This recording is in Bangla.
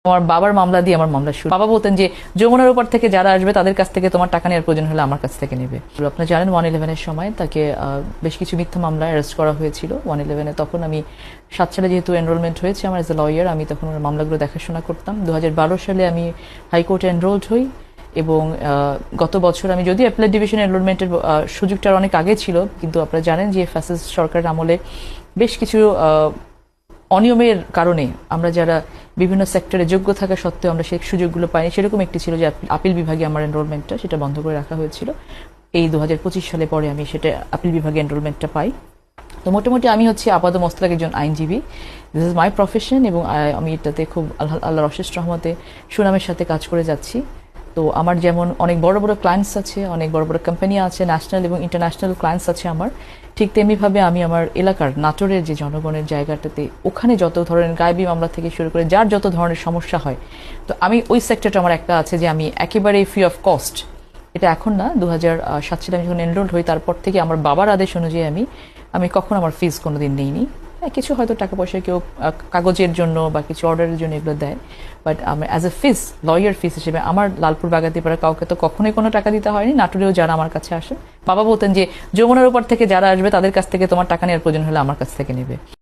আমার বাবার মামলা দিয়ে আমার মামলা শুরু। বাবা বলতেন যে যমুনার উপর থেকে যারা আসবে তাদের কাছ থেকে তোমার টাকা নেওয়ার প্রয়োজন হলে আমার কাছ থেকে নেবে। আপনারা জানেন 111-এর সময় তাকে বেশ কিছু মিথ্যা মামলায় অ্যারেস্ট করা হয়েছিল 111-এ। তখন আমি 7 সালে যেহেতু এনরোলমেন্ট হয়েছে আমার এজ এ লয়ার, আমি তখন ওর মামলাগুলো দেখাশোনা করতাম। 2012 সালে আমি হাইকোর্টে এনরোলড হই এবং গত বছর আমি যদিও অ্যাপেলেট ডিভিশন এনরোলমেন্টের সুযোগটা অনেক আগে ছিল, কিন্তু আপনারা জানেন যে ফ্যাসিস্ট সরকারের আমলে বেশ কিছু অনিয়মের কারণে আমরা যারা বিভিন্ন সেক্টরে যোগ্য থাকা সত্ত্বেও আমরা সেই সুযোগগুলো পাইনি, সেরকম একটি ছিল যে আপিল বিভাগে আমার এনরোলমেন্টটা সেটা বন্ধ করে রাখা হয়েছিল। এই 2025 সালে পরে আমি সেটা আপিল বিভাগে এনরোলমেন্টটা পাই। তো মোটামুটি আমি হচ্ছে আপাদ মস্তক একজন আইনজীবী, দিস ইজ মাই প্রফেশন, এবং আমি এটাতে খুব আল্লাহর অশেষ রহমতে সুনামের সাথে কাজ করে যাচ্ছি। তো আমার যেমন অনেক বড় বড় ক্লায়েন্টস আছে, অনেক বড় বড় কোম্পানি আছে, ন্যাশনাল এবং ইন্টারন্যাশনাল ক্লায়েন্টস আছে আমার, ঠিক তেমনিভাবে আমি আমার এলাকার নাটোরের যে জনগণের জায়গাটাতে ওখানে যত ধরনের গায়েবী মামলা থেকে শুরু করে যার যত ধরনের সমস্যা হয়, তো আমি ওই সেক্টরটা আমার একটা আছে যে আমি একেবারে ফ্রি অফ কস্ট, এটা এখন না 2007 সালে আমি যখন এনরোল্ড হই তারপর থেকে আমার বাবার আদেশ অনুযায়ী আমি কখনো আমার ফিস কোনোদিন নেইনি। কিছু হয়তো টাকা পয়সা কেউ কাগজের জন্য বা কিছু অর্ডারের জন্য এগুলো দেয়, বাট আমি অ্যাজ এ ফিস, লয়ার ফিস হিসেবে আমার লালপুর বাগাতিপাড়া কাউকে তো কখনোই কোনো টাকা দিতে হয়নি। নাটোরেও যারা আমার কাছে আসেন, বাবা বলতেন যে যমুনার উপর থেকে যারা আসবে তাদের কাছ থেকে তোমার টাকা নেওয়ার প্রয়োজন হলে আমার কাছ থেকে নেবে।